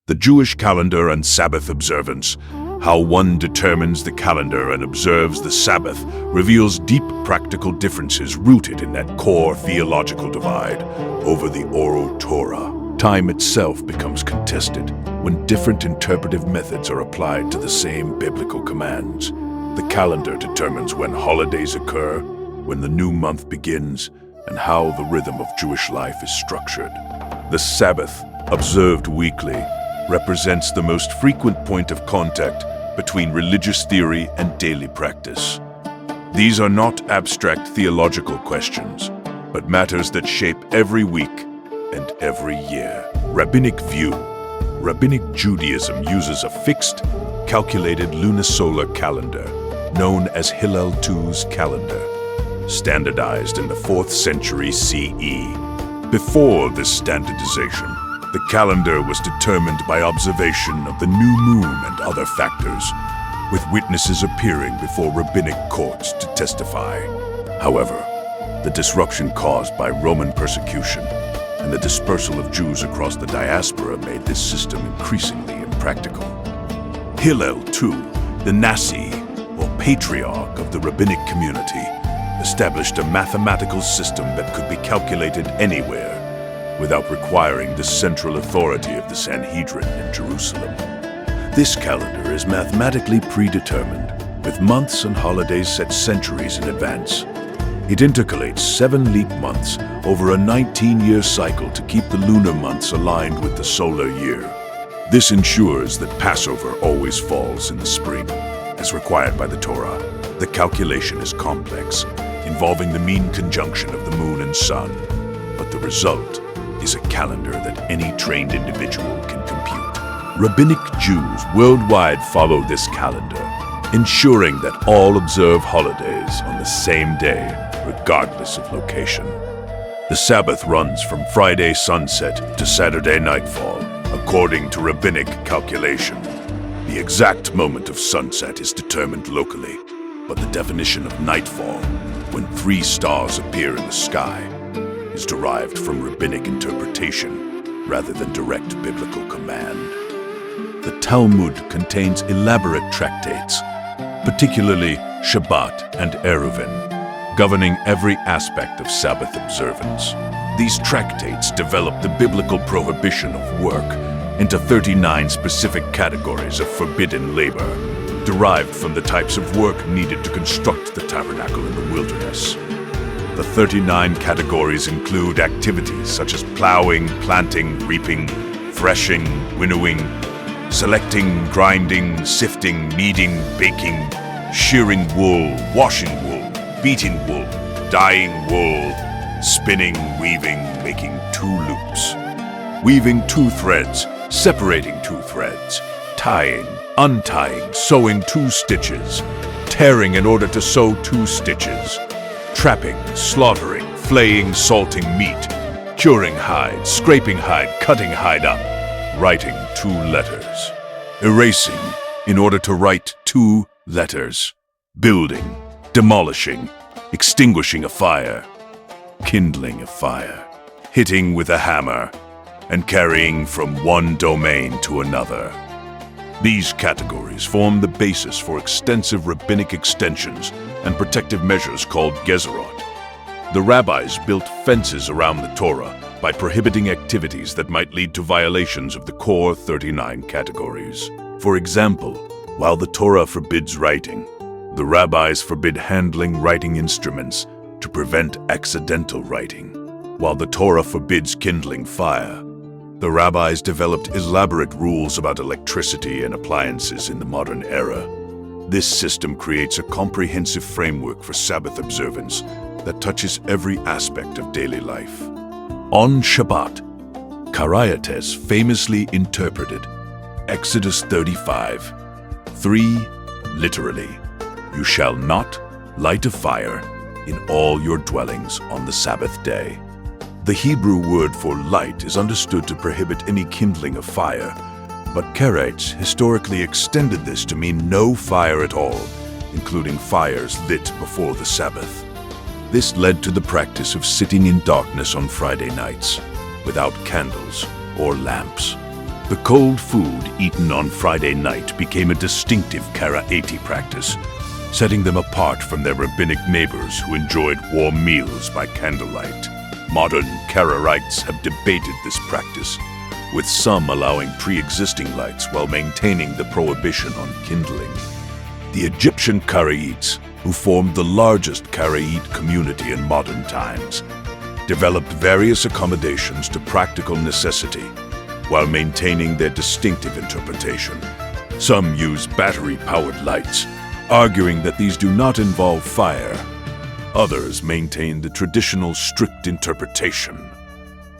The Jewish calendar and Sabbath observance. How one determines the calendar and observes the Sabbath reveals deep practical differences rooted in that core theological divide over the oral Torah. Time itself becomes contested when different interpretive methods are applied to the same biblical commands. The calendar determines when holidays occur, when the new month begins, and how the rhythm of Jewish life is structured. The Sabbath, observed weekly, represents the most frequent point of contact between religious theory and daily practice. These are not abstract theological questions, but matters that shape every week and every year. Rabbinic view. Rabbinic Judaism uses a fixed, calculated lunisolar calendar, known as Hillel II's calendar, standardized in the 4th century CE. Before this standardization, the calendar was determined by observation of the new moon and other factors, with witnesses appearing before rabbinic courts to testify. However, the disruption caused by Roman persecution and the dispersal of Jews across the diaspora made this system increasingly impractical. Hillel II, the Nasi, or patriarch of the rabbinic community, established a mathematical system that could be calculated anywhere, without requiring the central authority of the Sanhedrin in Jerusalem. This calendar is mathematically predetermined, with months and holidays set centuries in advance. It intercalates 7 leap months over a 19-year cycle to keep the lunar months aligned with the solar year. This ensures that Passover always falls in the spring, as required by the Torah. The calculation is complex, involving the mean conjunction of the moon and sun, but the result is a calendar that any trained individual can compute. Rabbinic Jews worldwide follow this calendar, ensuring that all observe holidays on the same day, regardless of location. The Sabbath runs from Friday sunset to Saturday nightfall, according to rabbinic calculation. The exact moment of sunset is determined locally, but the definition of nightfall, when 3 stars appear in the sky, is derived from rabbinic interpretation rather than direct biblical command. The Talmud contains elaborate tractates, particularly Shabbat and Eruvin, governing every aspect of Sabbath observance. These tractates develop the biblical prohibition of work into 39 specific categories of forbidden labor, derived from the types of work needed to construct the tabernacle in the wilderness. The 39 categories include activities such as plowing, planting, reaping, threshing, winnowing, selecting, grinding, sifting, kneading, baking, shearing wool, washing wool, beating wool, dyeing wool, spinning, weaving, making 2 loops, weaving 2 threads, separating 2 threads, tying, untying, sewing 2 stitches, tearing in order to sew 2 stitches, trapping, slaughtering, flaying, salting meat, curing hide, scraping hide, cutting hide up, writing 2 letters, erasing in order to write 2 letters, building, demolishing, extinguishing a fire, kindling a fire, hitting with a hammer, and carrying from one domain to another. These categories form the basis for extensive rabbinic extensions and protective measures called gezerot. The rabbis built fences around the Torah by prohibiting activities that might lead to violations of the core 39 categories. For example, while the Torah forbids writing, the rabbis forbid handling writing instruments to prevent accidental writing. While the Torah forbids kindling fire, the rabbis developed elaborate rules about electricity and appliances in the modern era. This system creates a comprehensive framework for Sabbath observance that touches every aspect of daily life. On Shabbat, Karaites famously interpreted Exodus 35:3 literally, "You shall not light a fire in all your dwellings on the Sabbath day." The Hebrew word for light is understood to prohibit any kindling of fire, but Karaites historically extended this to mean no fire at all, including fires lit before the Sabbath. This led to the practice of sitting in darkness on Friday nights, without candles or lamps. The cold food eaten on Friday night became a distinctive Karaite practice, setting them apart from their rabbinic neighbors who enjoyed warm meals by candlelight. Modern Karaites have debated this practice, with some allowing pre-existing lights while maintaining the prohibition on kindling. The Egyptian Karaites, who formed the largest Karaite community in modern times, developed various accommodations to practical necessity while maintaining their distinctive interpretation. Some use battery-powered lights, arguing that these do not involve fire. Others maintain the traditional strict interpretation.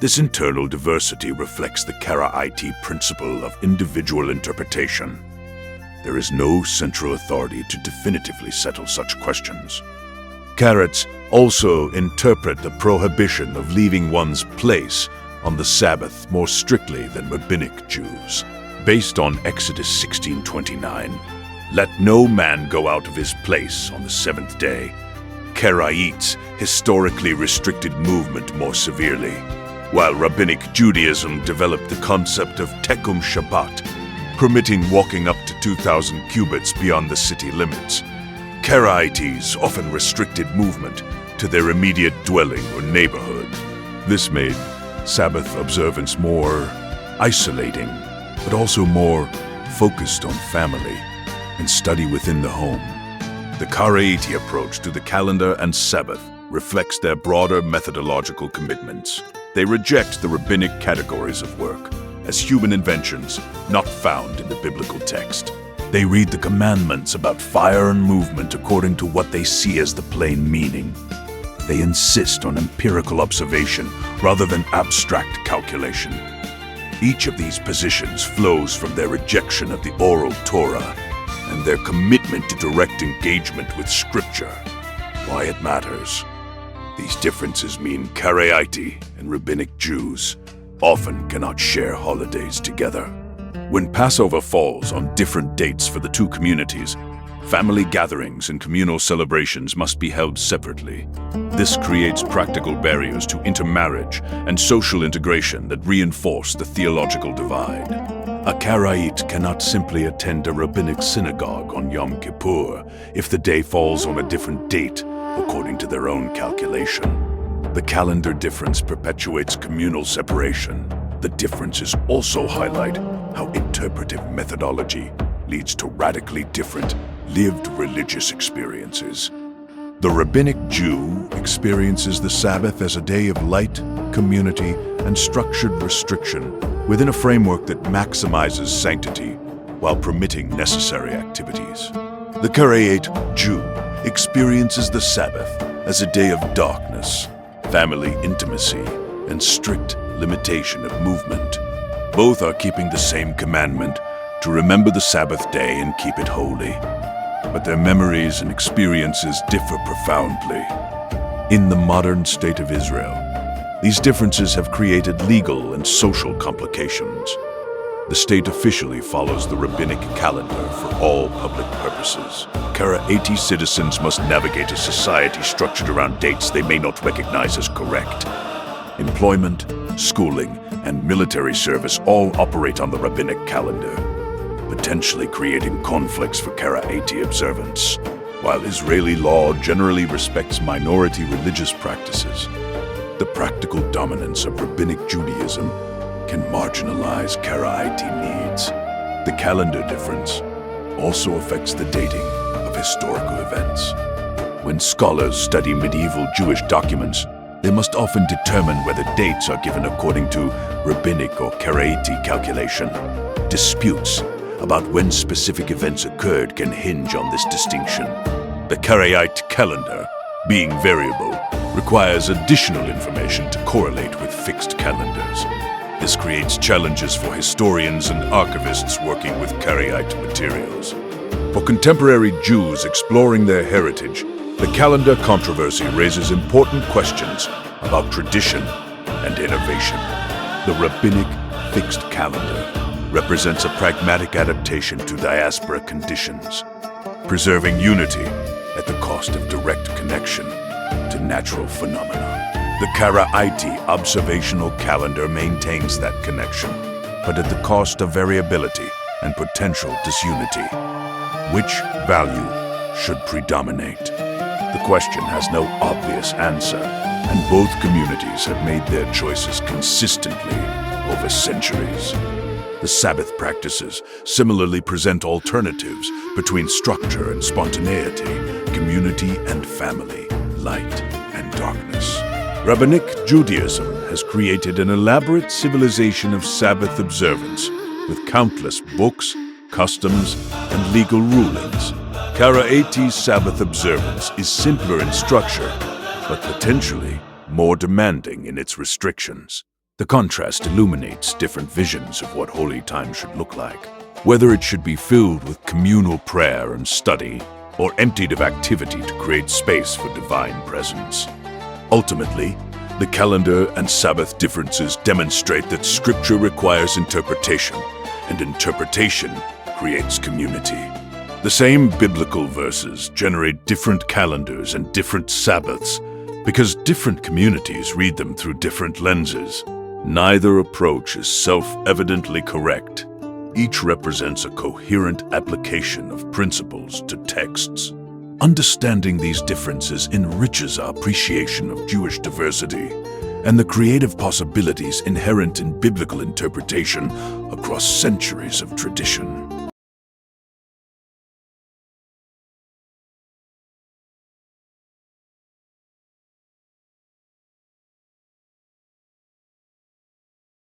This internal diversity reflects the Karaite principle of individual interpretation. There is no central authority to definitively settle such questions. Karaites also interpret the prohibition of leaving one's place on the Sabbath more strictly than rabbinic Jews. Based on Exodus 16:29, "Let no man go out of his place on the seventh day," Karaites historically restricted movement more severely, while rabbinic Judaism developed the concept of Tekum Shabbat, permitting walking up to 2,000 cubits beyond the city limits. Karaites often restricted movement to their immediate dwelling or neighborhood. This made Sabbath observance more isolating, but also more focused on family and study within the home. The Karaite approach to the calendar and Sabbath reflects their broader methodological commitments. They reject the rabbinic categories of work as human inventions not found in the biblical text. They read the commandments about fire and movement according to what they see as the plain meaning. They insist on empirical observation rather than abstract calculation. Each of these positions flows from their rejection of the oral Torah and their commitment to direct engagement with Scripture. Why it matters. These differences mean Karaite and rabbinic Jews often cannot share holidays together. When Passover falls on different dates for the two communities, family gatherings and communal celebrations must be held separately. This creates practical barriers to intermarriage and social integration that reinforce the theological divide. A Karaite cannot simply attend a rabbinic synagogue on Yom Kippur if the day falls on a different date according to their own calculation. The calendar difference perpetuates communal separation. The differences also highlight how interpretive methodology leads to radically different, lived religious experiences. The rabbinic Jew experiences the Sabbath as a day of light, community, and structured restriction within a framework that maximizes sanctity while permitting necessary activities. The Karaite Jew experiences the Sabbath as a day of darkness, family intimacy, and strict limitation of movement. Both are keeping the same commandment to remember the Sabbath day and keep it holy, but their memories and experiences differ profoundly. In the modern state of Israel, these differences have created legal and social complications. The state officially follows the rabbinic calendar for all public purposes. Karaite citizens must navigate a society structured around dates they may not recognize as correct. Employment, schooling, and military service all operate on the rabbinic calendar, potentially creating conflicts for Karaite observance. While Israeli law generally respects minority religious practices, the practical dominance of rabbinic Judaism can marginalize Karaite needs. The calendar difference also affects the dating of historical events. When scholars study medieval Jewish documents, they must often determine whether dates are given according to rabbinic or Karaite calculation. Disputes about when specific events occurred can hinge on this distinction. The Karaite calendar, being variable, requires additional information to correlate with fixed calendars. This creates challenges for historians and archivists working with Karaite materials. For contemporary Jews exploring their heritage, the calendar controversy raises important questions about tradition and innovation. The rabbinic fixed calendar represents a pragmatic adaptation to diaspora conditions, preserving unity at the cost of direct connection to natural phenomena. The Karaite observational calendar maintains that connection, but at the cost of variability and potential disunity. Which value should predominate? The question has no obvious answer, and both communities have made their choices consistently over centuries. The Sabbath practices similarly present alternatives between structure and spontaneity, community and family, light and darkness. Rabbinic Judaism has created an elaborate civilization of Sabbath observance with countless books, customs, and legal rulings. Karaite's Sabbath observance is simpler in structure, but potentially more demanding in its restrictions. The contrast illuminates different visions of what holy time should look like, whether it should be filled with communal prayer and study, or emptied of activity to create space for divine presence. Ultimately, the calendar and Sabbath differences demonstrate that Scripture requires interpretation, and interpretation creates community. The same biblical verses generate different calendars and different Sabbaths because different communities read them through different lenses. Neither approach is self-evidently correct. Each represents a coherent application of principles to texts. Understanding these differences enriches our appreciation of Jewish diversity and the creative possibilities inherent in biblical interpretation across centuries of tradition.